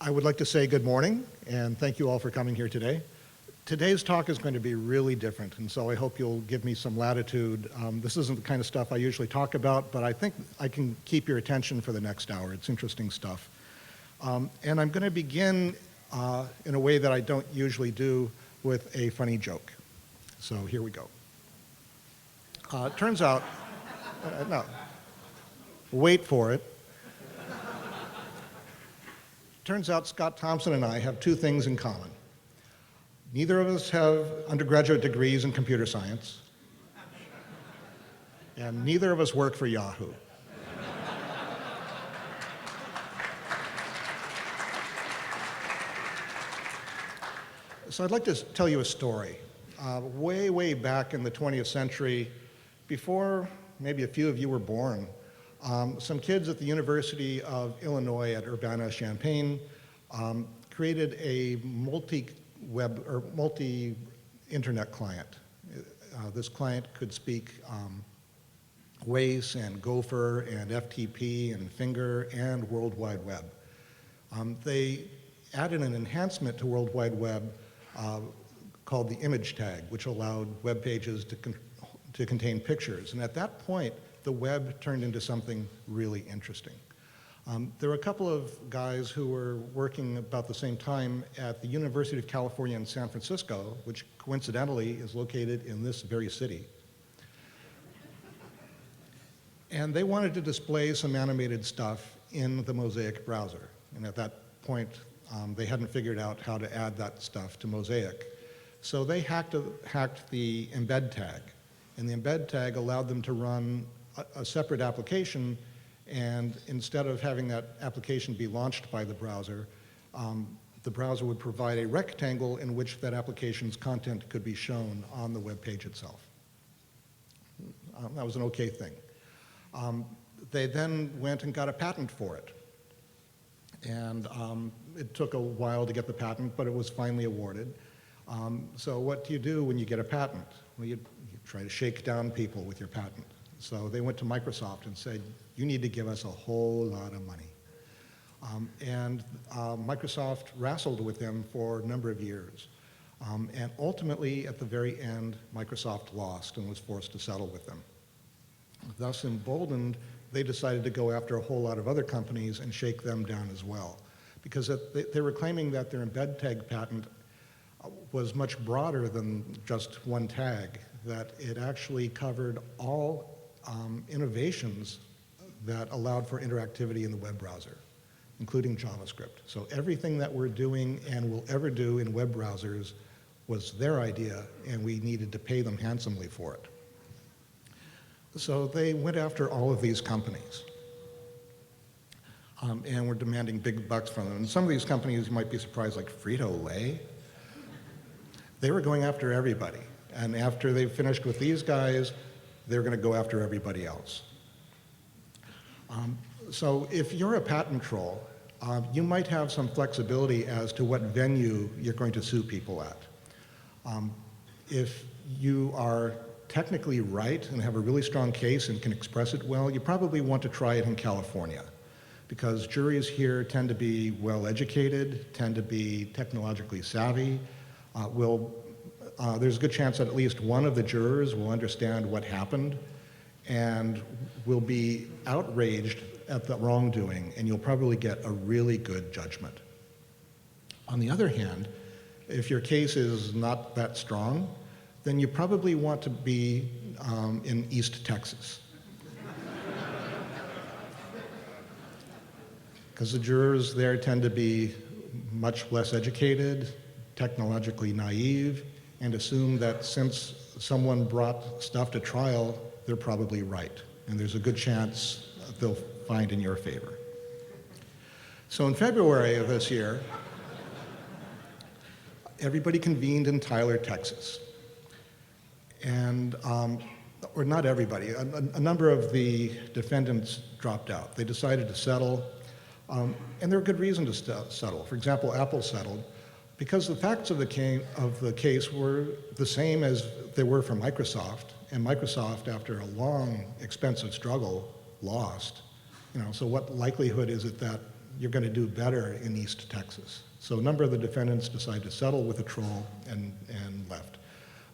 I would like to say good morning, and thank you all for coming here today. Today's talk is going to be really different, and so I hope you'll give me some latitude. This isn't the kind of stuff I usually talk about, but I think I can keep your attention for the next hour. It's interesting stuff. And I'm going to begin in a way that I don't usually do, with a funny joke. So here we go. Turns out, no, wait for it. Turns out Scott Thompson and I have two things in common. Neither of us have undergraduate degrees in computer science, and neither of us work for Yahoo. So I'd like to tell you a story. Way back in the 20th century, before maybe a few of you were born, some kids at the University of Illinois at Urbana-Champaign created a multi-web or multi-internet client. This client could speak WACE and Gopher and FTP and Finger and World Wide Web. They added an enhancement to World Wide Web called the image tag, which allowed web pages to contain pictures. And at that point, the web turned into something really interesting. There were a couple of guys who were working about the same time at the University of California in San Francisco, which coincidentally is located in this very city. And they wanted to display some animated stuff in the Mosaic browser. And at that point, they hadn't figured out how to add that stuff to Mosaic. So they hacked the embed tag. And the embed tag allowed them to run a separate application, and instead of having that application be launched by the browser would provide a rectangle in which that application's content could be shown on the web page itself. That was an okay thing. They then went and got a patent for it. And it took a while to get the patent, but it was finally awarded. So what do you do when you get a patent? Well, you try to shake down people with your patent. So they went to Microsoft and said, you need to give us a whole lot of money. And Microsoft wrestled with them for a number of years. And ultimately, at the very end, Microsoft lost and was forced to settle with them. Thus emboldened, they decided to go after a whole lot of other companies and shake them down as well. Because they were claiming that their embed tag patent was much broader than just one tag, that it actually covered all innovations that allowed for interactivity in the web browser, including JavaScript. So everything that we're doing and will ever do in web browsers was their idea, and we needed to pay them handsomely for it. So they went after all of these companies and were demanding big bucks from them. And some of these companies, you might be surprised, like Frito-Lay, they were going after everybody. And after they finished with these guys, they're going to go after everybody else. So if you're a patent troll, you might have some flexibility as to what venue you're going to sue people at. If you are technically right and have a really strong case and can express it well, you probably want to try it in California, because juries here tend to be well-educated, tend to be technologically savvy, there's a good chance that at least one of the jurors will understand what happened and will be outraged at the wrongdoing, and you'll probably get a really good judgment. On the other hand, if your case is not that strong, then you probably want to be in East Texas. Because the jurors there tend to be much less educated, technologically naive, and assume that since someone brought stuff to trial, they're probably right. And there's a good chance they'll find in your favor. So in February of this year, everybody convened in Tyler, Texas. And, or not everybody, a number of the defendants dropped out. They decided to settle, and there were good reasons to settle. For example, Apple settled because the facts of the case were the same as they were for Microsoft, and Microsoft, after a long, expensive struggle, lost. So what likelihood is it that you're going to do better in East Texas. So a number of the defendants decided to settle with the troll and left.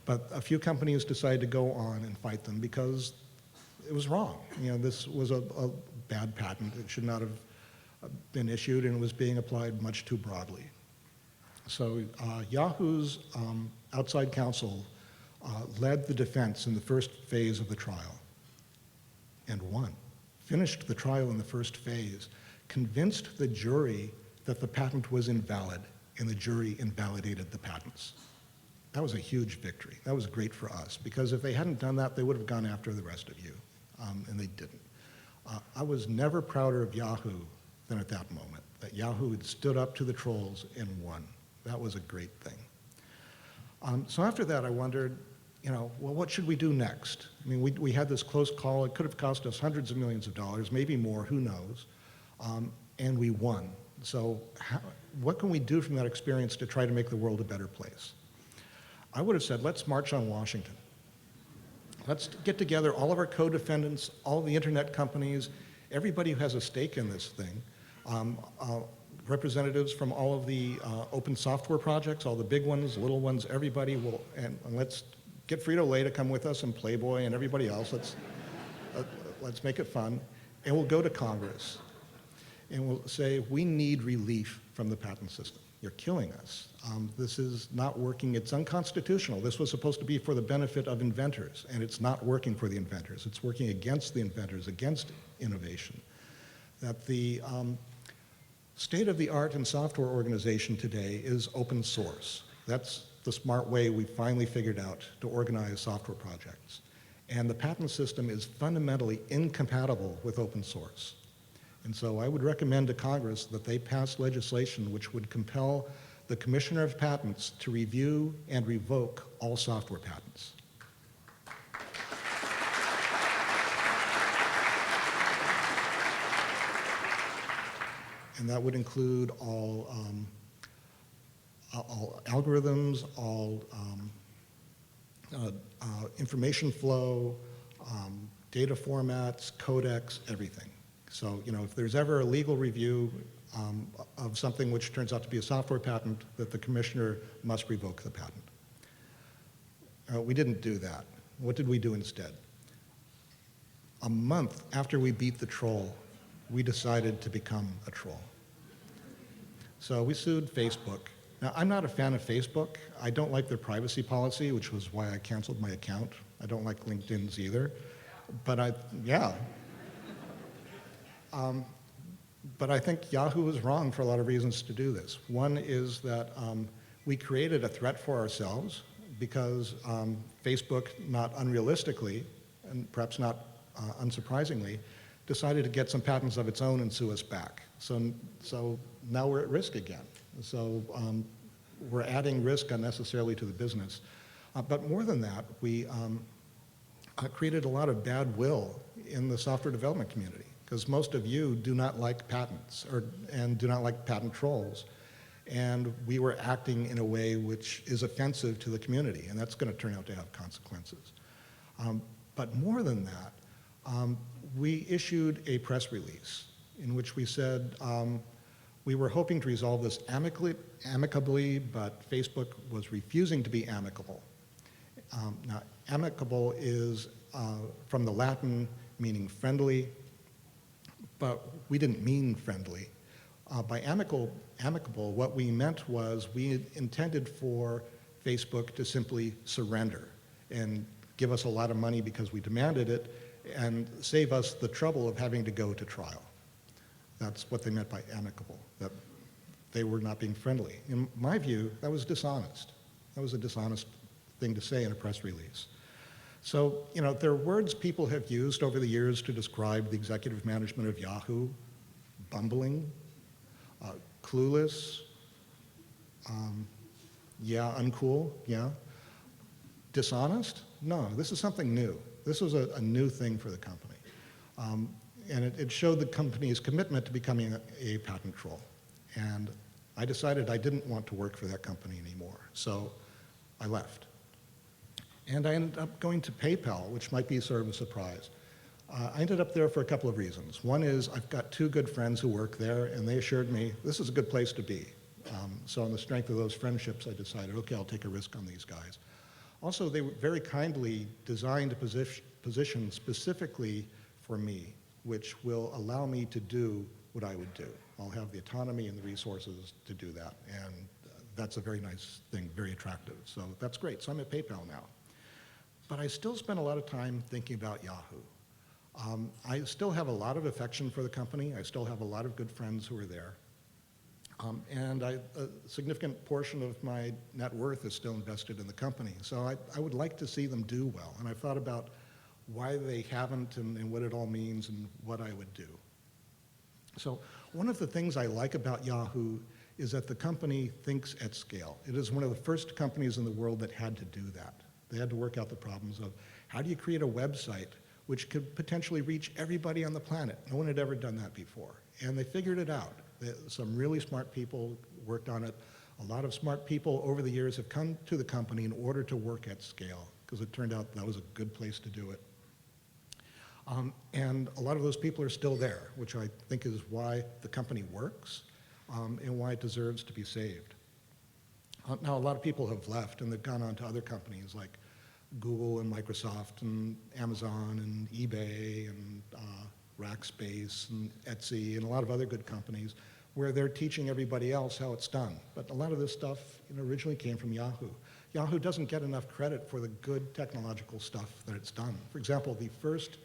But a few companies decided to go on and fight them because it was wrong. This was a bad patent. It should not have been issued, and it was being applied much too broadly. So Yahoo's outside counsel led the defense in the first phase of the trial and won. Finished the trial in the first phase, convinced the jury that the patent was invalid, and the jury invalidated the patents. That was a huge victory. That was great for us, because if they hadn't done that, they would have gone after the rest of you, and they didn't. I was never prouder of Yahoo than at that moment, that Yahoo had stood up to the trolls and won. That was a great thing. So after that, I wondered, well, what should we do next? I mean, we had this close call. It could have cost us hundreds of millions of dollars, maybe more, who knows, and we won. So what can we do from that experience to try to make the world a better place? I would have said, let's march on Washington. Let's get together all of our co-defendants, all the internet companies, everybody who has a stake in this thing, representatives from all of the open software projects, all the big ones, little ones, everybody will, and let's get Frito-Lay to come with us, and Playboy and everybody else. Let's make it fun. And we'll go to Congress and we'll say, we need relief from the patent system. You're killing us. This is not working. It's unconstitutional. This was supposed to be for the benefit of inventors, and it's not working for the inventors. It's working against the inventors, against innovation. That the state-of-the-art in software organization today is open source. That's the smart way we finally figured out to organize software projects. And the patent system is fundamentally incompatible with open source. And so I would recommend to Congress that they pass legislation which would compel the Commissioner of Patents to review and revoke all software patents. And that would include all algorithms, all information flow, data formats, codecs, everything. So, if there's ever a legal review of something which turns out to be a software patent, that the commissioner must revoke the patent. We didn't do that. What did we do instead? A month after we beat the troll, we decided to become a troll. So we sued Facebook. Now, I'm not a fan of Facebook. I don't like their privacy policy, which was why I canceled my account. I don't like LinkedIn's either. But but I think Yahoo was wrong for a lot of reasons to do this. One is that we created a threat for ourselves because Facebook, not unrealistically, and perhaps not unsurprisingly, decided to get some patents of its own and sue us back. So now we're at risk again. So we're adding risk unnecessarily to the business. But more than that, we created a lot of bad will in the software development community, because most of you do not like patents and do not like patent trolls. And we were acting in a way which is offensive to the community, and that's going to turn out to have consequences. But more than that, we issued a press release in which we said we were hoping to resolve this amicably, but Facebook was refusing to be amicable. Now, amicable is from the Latin meaning friendly, but we didn't mean friendly. By amicable, what we meant was we intended for Facebook to simply surrender and give us a lot of money because we demanded it and save us the trouble of having to go to trial. That's what they meant by amicable, that they were not being friendly. In my view, that was dishonest. That was a dishonest thing to say in a press release. So, there are words people have used over the years to describe the executive management of Yahoo: bumbling, clueless, uncool, dishonest. No, this is something new. This was a new thing for the company. And it showed the company's commitment to becoming a patent troll. And I decided I didn't want to work for that company anymore, so I left. And I ended up going to PayPal, which might be sort of a surprise. I ended up there for a couple of reasons. One is I've got two good friends who work there, and they assured me this is a good place to be. So on the strength of those friendships, I decided, okay, I'll take a risk on these guys. Also, they very kindly designed a position specifically for me, which will allow me to do what I would do. I'll have the autonomy and the resources to do that, and that's a very nice thing, very attractive. So that's great. So I'm at PayPal now. But I still spend a lot of time thinking about Yahoo. I still have a lot of affection for the company. I still have a lot of good friends who are there. And a significant portion of my net worth is still invested in the company. So I would like to see them do well. And I've thought about why they haven't and what it all means and what I would do. So one of the things I like about Yahoo is that the company thinks at scale. It is one of the first companies in the world that had to do that. They had to work out the problems of how do you create a website which could potentially reach everybody on the planet. No one had ever done that before. And they figured it out. Some really smart people worked on it. A lot of smart people over the years have come to the company in order to work at scale, because it turned out that was a good place to do it. And a lot of those people are still there, which I think is why the company works and why it deserves to be saved. Now, a lot of people have left, and they've gone on to other companies like Google and Microsoft and Amazon and eBay and Rackspace and Etsy and a lot of other good companies where they're teaching everybody else how it's done. But a lot of this stuff originally came from Yahoo. Yahoo doesn't get enough credit for the good technological stuff that it's done. For example, the first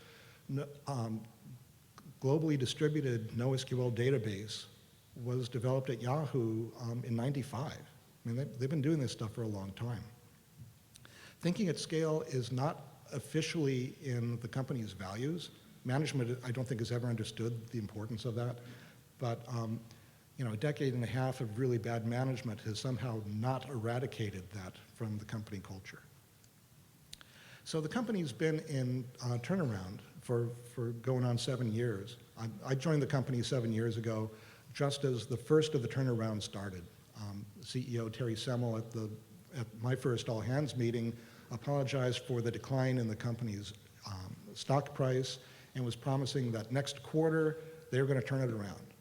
globally distributed NoSQL database was developed at Yahoo in '95. I mean, they've been doing this stuff for a long time. Thinking at scale is not officially in the company's values. Management, I don't think, has ever understood the importance of that. But a decade and a half of really bad management has somehow not eradicated that from the company culture. So the company's been in turnaround for going on 7 years. I joined the company 7 years ago, just as the first of the turnaround started. CEO Terry Semmel at my first all-hands meeting apologized for the decline in the company's stock price and was promising that next quarter they were going to turn it around.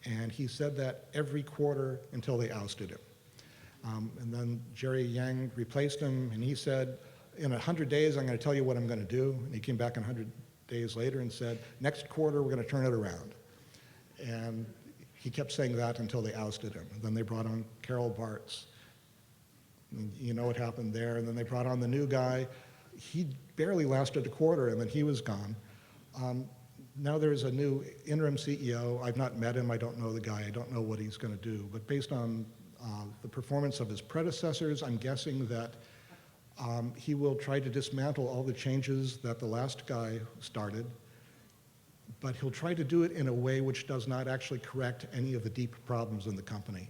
And he said that every quarter until they ousted him. And then Jerry Yang replaced him, and he said, in 100 days, I'm going to tell you what I'm going to do. And he came back 100 days later and said, next quarter, we're going to turn it around. And he kept saying that until they ousted him. And then they brought on Carol Bartz. And you know what happened there. And then they brought on the new guy. He barely lasted a quarter, and then he was gone. Now there's a new interim CEO. I've not met him. I don't know the guy. I don't know what he's going to do. But based on the performance of his predecessors, I'm guessing that he will try to dismantle all the changes that the last guy started, but he'll try to do it in a way which does not actually correct any of the deep problems in the company.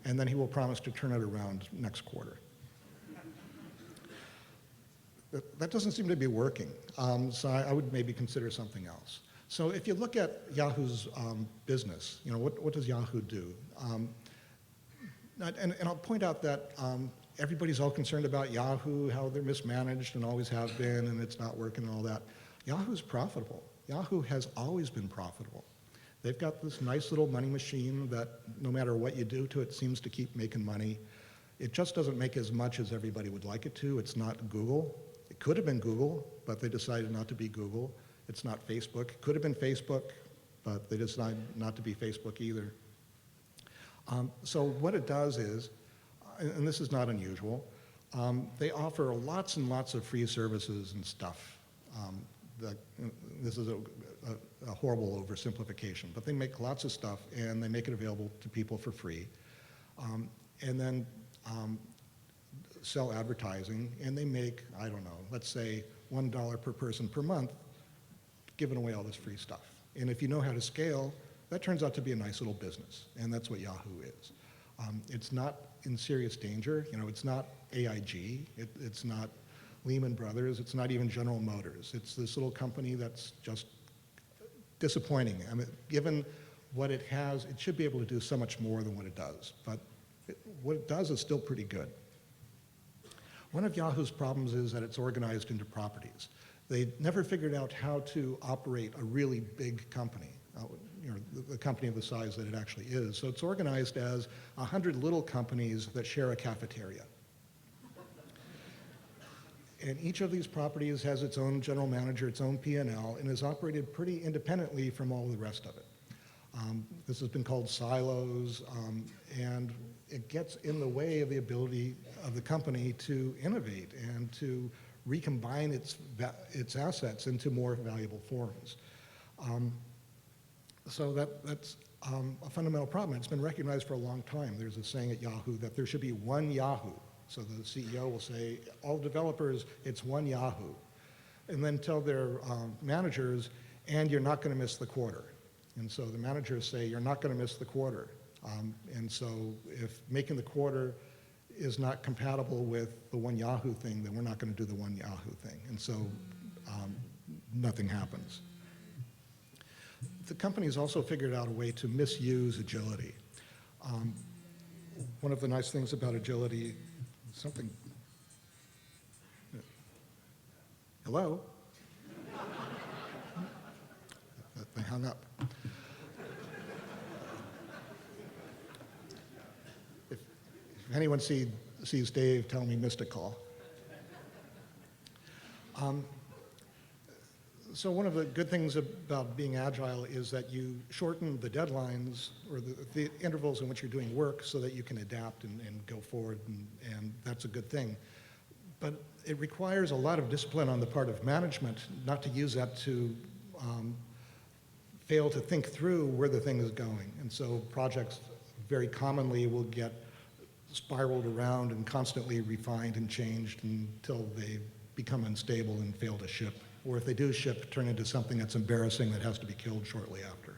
And then he will promise to turn it around next quarter. That doesn't seem to be working, so I would maybe consider something else. So if you look at Yahoo's business, what does Yahoo do? And I'll point out that everybody's all concerned about Yahoo, how they're mismanaged and always have been, and it's not working and all that. Yahoo's profitable. Yahoo has always been profitable. They've got this nice little money machine that no matter what you do to it seems to keep making money. It just doesn't make as much as everybody would like it to. It's not Google. It could have been Google, but they decided not to be Google. It's not Facebook. It could have been Facebook, but they decided not to be Facebook either. So what it does is, and this is not unusual, they offer lots and lots of free services and stuff. This is a horrible oversimplification, but they make lots of stuff and they make it available to people for free. And then sell advertising, and they make, I don't know, let's say $1 per person per month giving away all this free stuff. And if you know how to scale, that turns out to be a nice little business, and that's what Yahoo is. It's not in serious danger. It's not AIG. It's not Lehman Brothers. It's not even General Motors. It's this little company that's just disappointing. I mean, given what it has, it should be able to do so much more than what it does. But what it does is still pretty good. One of Yahoo's problems is that it's organized into properties. They never figured out how to operate a really big company, the company of the size that it actually is. So it's organized as 100 little companies that share a cafeteria. And each of these properties has its own general manager, its own P&L, and is operated pretty independently from all the rest of it. This has been called silos, and it gets in the way of the ability of the company to innovate and to recombine its assets into more valuable forms. So that's a fundamental problem. It's been recognized for a long time. There's a saying at Yahoo that there should be one Yahoo. So the CEO will say, all developers, it's one Yahoo. And then tell their managers, and you're not going to miss the quarter. And so the managers say, you're not going to miss the quarter. And so if making the quarter is not compatible with the one Yahoo thing, then we're not going to do the one Yahoo thing. And so nothing happens. The company's also figured out a way to misuse agility. One of the nice things about agility, something, hello? They hung up. If anyone sees Dave, tell him he missed a call. So one of the good things about being agile is that you shorten the deadlines or the intervals in which you're doing work so that you can adapt and go forward, and that's a good thing. But it requires a lot of discipline on the part of management not to use that to fail to think through where the thing is going. And so projects very commonly will get spiraled around and constantly refined and changed until they become unstable and fail to ship. Or if they do ship, turn into something that's embarrassing that has to be killed shortly after.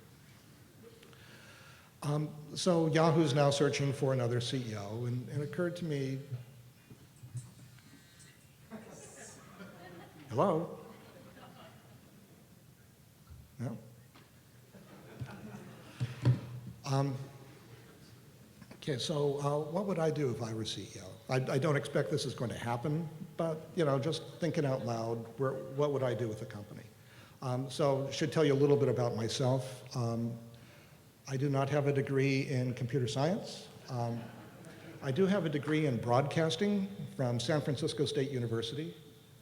So Yahoo's now searching for another CEO, and it occurred to me, hello? No? Okay, so what would I do if I were CEO? I don't expect this is going to happen, but just thinking out loud, what would I do with the company? So should tell you a little bit about myself. I do not have a degree in computer science. I do have a degree in broadcasting from San Francisco State University,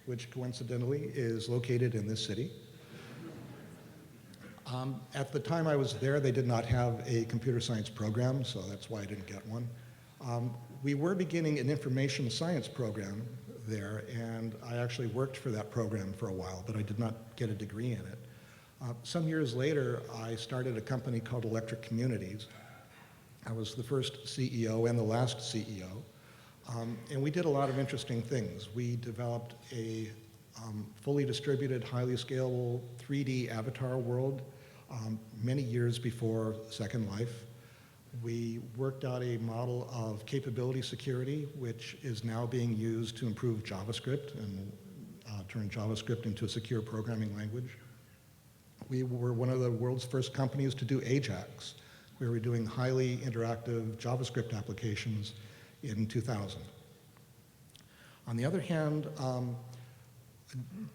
which coincidentally is located in this city. At the time I was there, they did not have a computer science program, so that's why I didn't get one. We were beginning an information science program there, and I actually worked for that program for a while, but I did not get a degree in it. Some years later, I started a company called Electric Communities. I was the first CEO and the last CEO, and we did a lot of interesting things. We developed a fully distributed, highly scalable 3D avatar world many years before Second Life. We worked out a model of capability security, which is now being used to improve JavaScript and turn JavaScript into a secure programming language. We were one of the world's first companies to do AJAX. We were doing highly interactive JavaScript applications in 2000. On the other hand,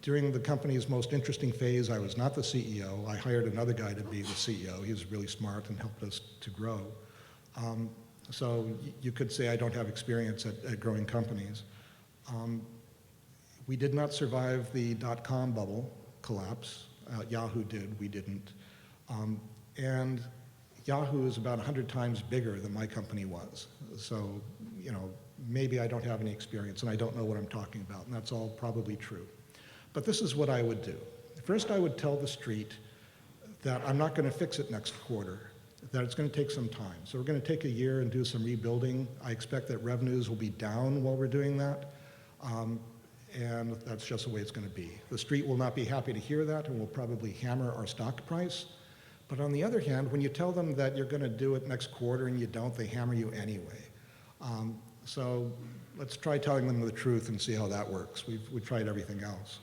during the company's most interesting phase, I was not the CEO. I hired another guy to be the CEO. He was really smart and helped us to grow. So you could say I don't have experience at growing companies. We did not survive the dot-com bubble collapse. Yahoo did, we didn't. And Yahoo is about 100 times bigger than my company was. So, maybe I don't have any experience and I don't know what I'm talking about, and that's all probably true. But this is what I would do. First, I would tell the street that I'm not going to fix it next quarter, that it's going to take some time. So we're going to take a year and do some rebuilding. I expect that revenues will be down while we're doing that, and that's just the way it's going to be. The street will not be happy to hear that and will probably hammer our stock price. But on the other hand, when you tell them that you're going to do it next quarter and you don't, they hammer you anyway. So let's try telling them the truth and see how that works. We've tried everything else.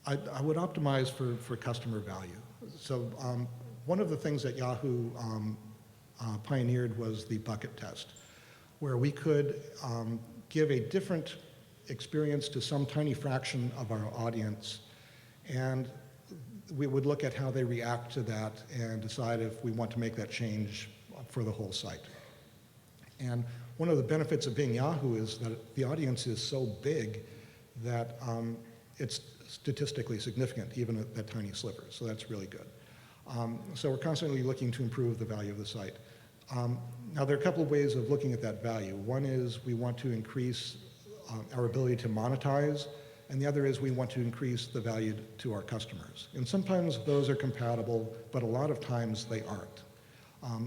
I would optimize for customer value. So one of the things that Yahoo pioneered was the bucket test, where we could give a different experience to some tiny fraction of our audience, and we would look at how they react to that and decide if we want to make that change for the whole site. And one of the benefits of being Yahoo is that the audience is so big that it's statistically significant, even at that tiny sliver, so that's really good. So we're constantly looking to improve the value of the site. Now, there are a couple of ways of looking at that value. One is we want to increase our ability to monetize, and the other is we want to increase the value to our customers. And sometimes those are compatible, but a lot of times they aren't.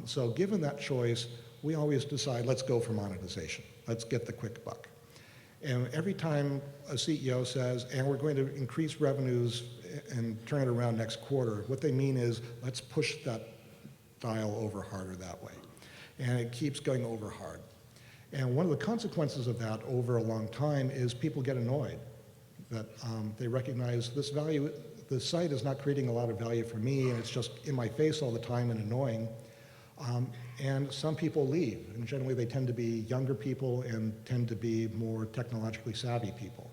So given that choice, we always decide, let's go for monetization. Let's get the quick buck. And every time a CEO says, and we're going to increase revenues and turn it around next quarter, what they mean is, let's push that dial over harder that way. And it keeps going over hard. And one of the consequences of that over a long time is people get annoyed that they recognize this value, the site is not creating a lot of value for me, and it's just in my face all the time and annoying. And some people leave, and generally they tend to be younger people and tend to be more technologically savvy people.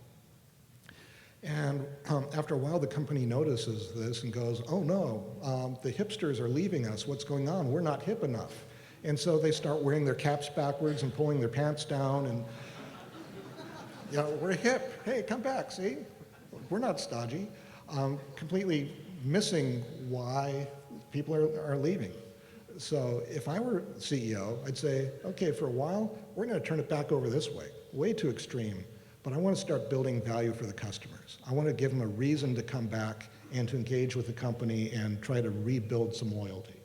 And after a while, the company notices this and goes, oh no, the hipsters are leaving us, what's going on? We're not hip enough. And so they start wearing their caps backwards and pulling their pants down and, you know, we're hip, hey, come back, see? We're not stodgy. Completely missing why people are leaving. So if I were CEO, I'd say, okay, for a while, we're going to turn it back over this way, way too extreme, but I want to start building value for the customers. I want to give them a reason to come back and to engage with the company and try to rebuild some loyalty.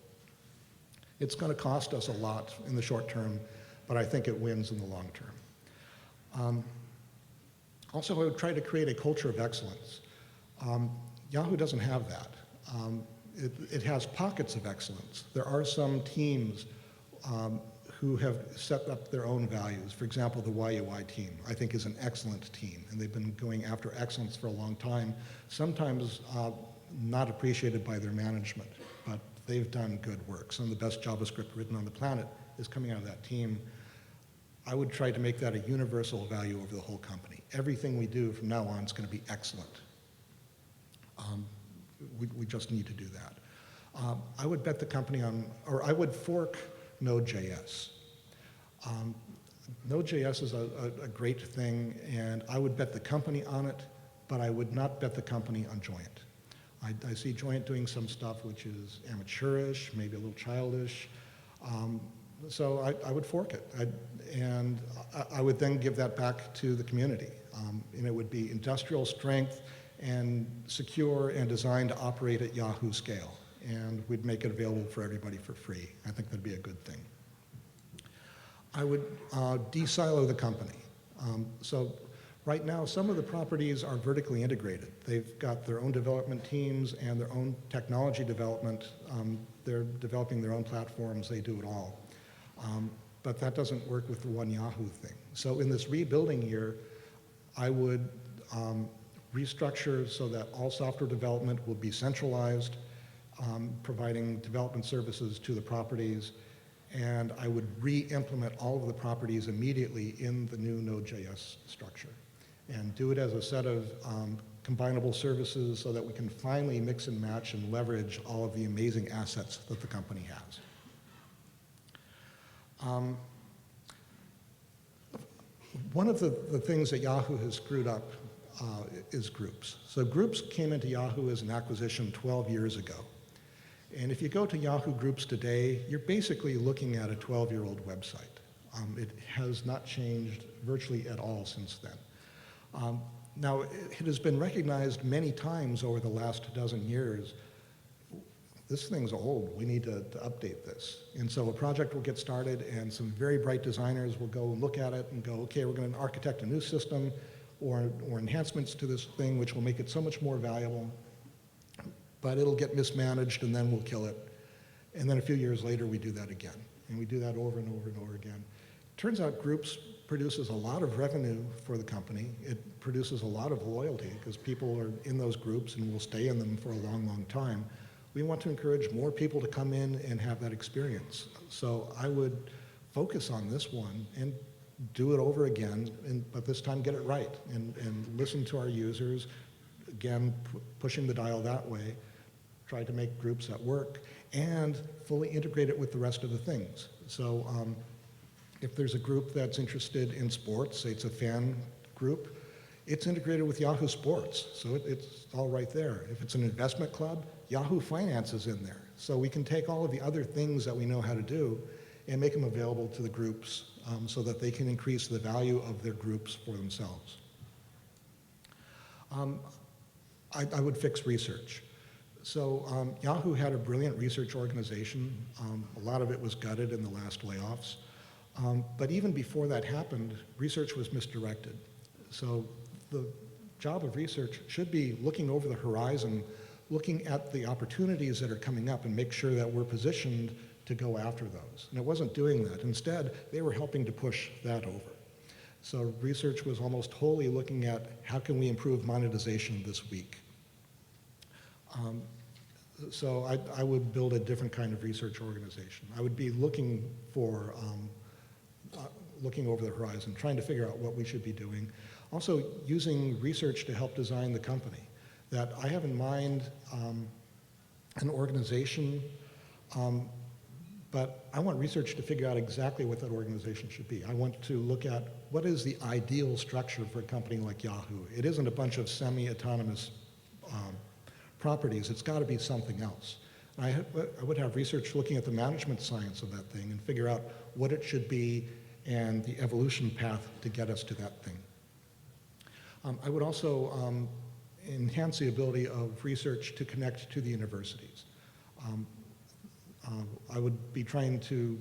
It's going to cost us a lot in the short term, but I think it wins in the long term. Also, I would try to create a culture of excellence. Yahoo doesn't have that. It has pockets of excellence. There are some teams who have set up their own values. For example, the YUI team, I think, is an excellent team, and they've been going after excellence for a long time, sometimes not appreciated by their management, but they've done good work. Some of the best JavaScript written on the planet is coming out of that team. I would try to make that a universal value over the whole company. Everything we do from now on is going to be excellent. We just need to do that. I would bet the company on, or I would fork Node.js. Node.js is a great thing, and I would bet the company on it, but I would not bet the company on Joyent. I see Joyent doing some stuff which is amateurish, maybe a little childish, so I would fork it. And I would then give that back to the community. And it would be industrial strength and secure and designed to operate at Yahoo scale. And we'd make it available for everybody for free. I think that'd be a good thing. I would de-silo the company. So right now, some of the properties are vertically integrated. They've got their own development teams and their own technology development. They're developing their own platforms. They do it all. But that doesn't work with the one Yahoo thing. So in this rebuilding year, I would restructure so that all software development will be centralized, providing development services to the properties, and I would re-implement all of the properties immediately in the new Node.js structure, and do it as a set of combinable services so that we can finally mix and match and leverage all of the amazing assets that the company has. One of the things that Yahoo has screwed up is groups. So groups came into Yahoo as an acquisition 12 years ago. And if you go to Yahoo Groups today, you're basically looking at a 12-year-old website. It has not changed virtually at all since then. Now, it has been recognized many times over the last dozen years. This thing's old, we need to update this. And so a project will get started and some very bright designers will go look at it and go, okay, we're going to architect a new system or enhancements to this thing which will make it so much more valuable, but it'll get mismanaged and then we'll kill it. And then a few years later we do that again. And we do that over and over and over again. Turns out Groups produces a lot of revenue for the company. It produces a lot of loyalty because people are in those groups and will stay in them for a long, long time. We want to encourage more people to come in and have that experience. So I would focus on this one and do it over again, but this time get it right, and listen to our users, again, pushing the dial that way, try to make groups that work, and fully integrate it with the rest of the things. So if there's a group that's interested in sports, say it's a fan group, it's integrated with Yahoo Sports, so it's all right there. If it's an investment club, Yahoo Finance is in there. So we can take all of the other things that we know how to do and make them available to the groups so that they can increase the value of their groups for themselves. I would fix research. So Yahoo had a brilliant research organization. A lot of it was gutted in the last layoffs. But even before that happened, research was misdirected. So the job of research should be looking over the horizon, looking at the opportunities that are coming up and make sure that we're positioned to go after those. And it wasn't doing that. Instead, they were helping to push that over. So research was almost wholly looking at how can we improve monetization this week. So I would build a different kind of research organization. I would be looking for, looking over the horizon, trying to figure out what we should be doing. Also using research to help design the company. That I have in mind an organization, but I want research to figure out exactly what that organization should be. I want to look at what is the ideal structure for a company like Yahoo. It isn't a bunch of semi-autonomous properties. It's got to be something else. I would have research looking at the management science of that thing and figure out what it should be and the evolution path to get us to that thing. I would also enhance the ability of research to connect to the universities. I would be trying to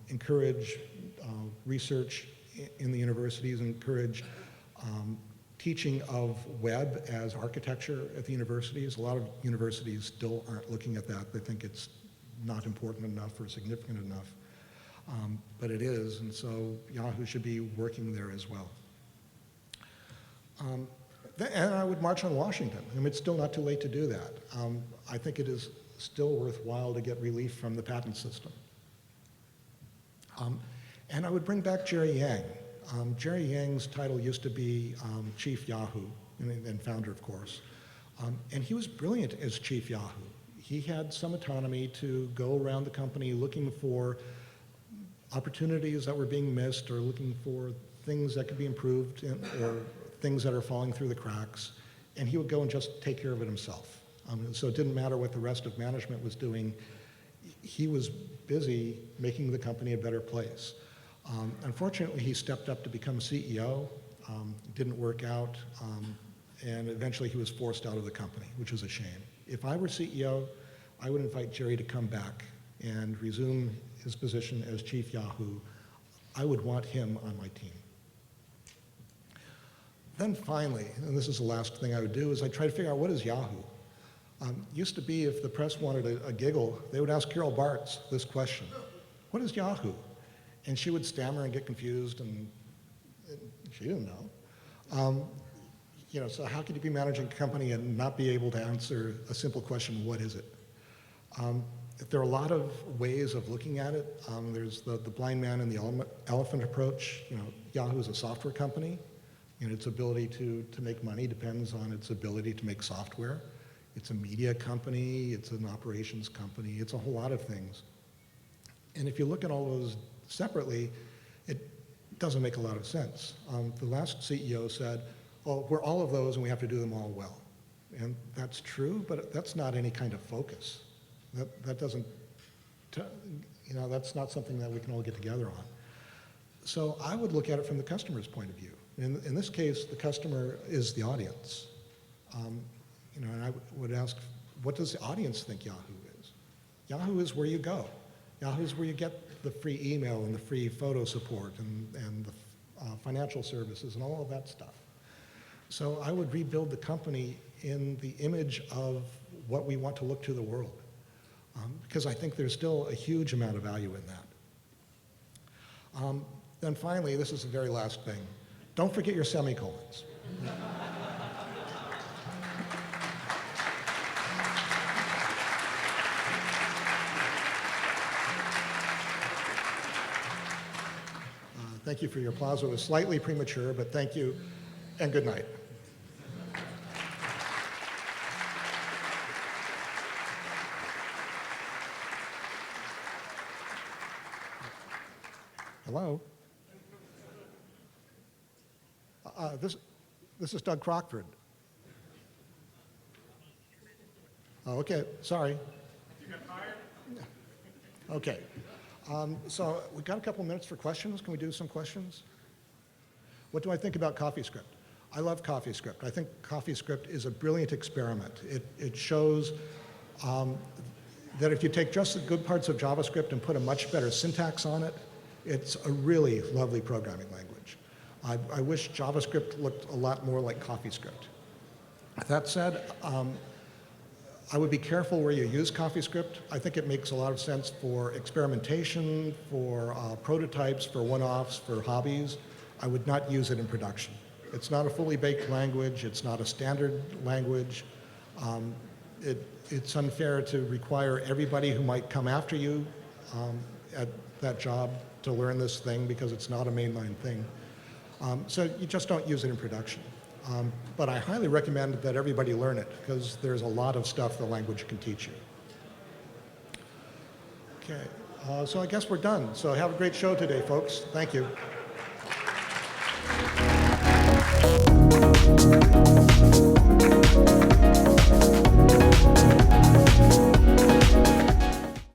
encourage research in the universities, encourage teaching of web as architecture at the universities. A lot of universities still aren't looking at that. They think it's not important enough or significant enough, but it is, and so Yahoo should be working there as well. And I would march on Washington. I mean, it's still not too late to do that. I think it is still worthwhile to get relief from the patent system. And I would bring back Jerry Yang. Jerry Yang's title used to be Chief Yahoo, and founder, of course. And he was brilliant as Chief Yahoo. He had some autonomy to go around the company looking for opportunities that were being missed or looking for things that could be improved or things that are falling through the cracks, and he would go and just take care of it himself. So it didn't matter what the rest of management was doing. He was busy making the company a better place. Unfortunately, he stepped up to become CEO. Didn't work out, and eventually he was forced out of the company, which is a shame. If I were CEO, I would invite Jerry to come back and resume his position as Chief Yahoo. I would want him on my team. Then finally, and this is the last thing I would do, is I'd try to figure out what is Yahoo. Used to be if the press wanted a giggle, they would ask Carol Bartz this question: what is Yahoo? And she would stammer and get confused, and she didn't know. You know, so how could you be managing a company and not be able to answer a simple question, what is it? There are a lot of ways of looking at it. There's the blind man and the elephant approach. You know, Yahoo is a software company. And its ability to make money depends on its ability to make software. It's a media company, it's an operations company, it's a whole lot of things. And if you look at all those separately, it doesn't make a lot of sense. The last CEO said, well, we're all of those and we have to do them all well. And that's true, but that's not any kind of focus. That doesn't, you know, that's not something that we can all get together on. So I would look at it from the customer's point of view. In this case, the customer is the audience. You know, and I would ask, what does the audience think Yahoo is? Yahoo is where you go. Yahoo is where you get the free email and the free photo support and the financial services and all of that stuff. So I would rebuild the company in the image of what we want to look to the world, because I think there's still a huge amount of value in that. Then finally, this is the very last thing. Don't forget your semicolons. Thank you for your applause. It was slightly premature, but thank you, and good night. Hello? This is Doug Crockford. Oh, okay, sorry. You got fired? Okay. So we've got a couple minutes for questions. Can we do some questions? What do I think about CoffeeScript? I love CoffeeScript. I think CoffeeScript is a brilliant experiment. It shows that if you take just the good parts of JavaScript and put a much better syntax on it, it's a really lovely programming language. I wish JavaScript looked a lot more like CoffeeScript. That said, I would be careful where you use CoffeeScript. I think it makes a lot of sense for experimentation, for prototypes, for one-offs, for hobbies. I would not use it in production. It's not a fully baked language. It's not a standard language. It's unfair to require everybody who might come after you at that job to learn this thing because it's not a mainline thing. So you just don't use it in production. But I highly recommend that everybody learn it because there's a lot of stuff the language can teach you. Okay, so I guess we're done. So have a great show today, folks. Thank you.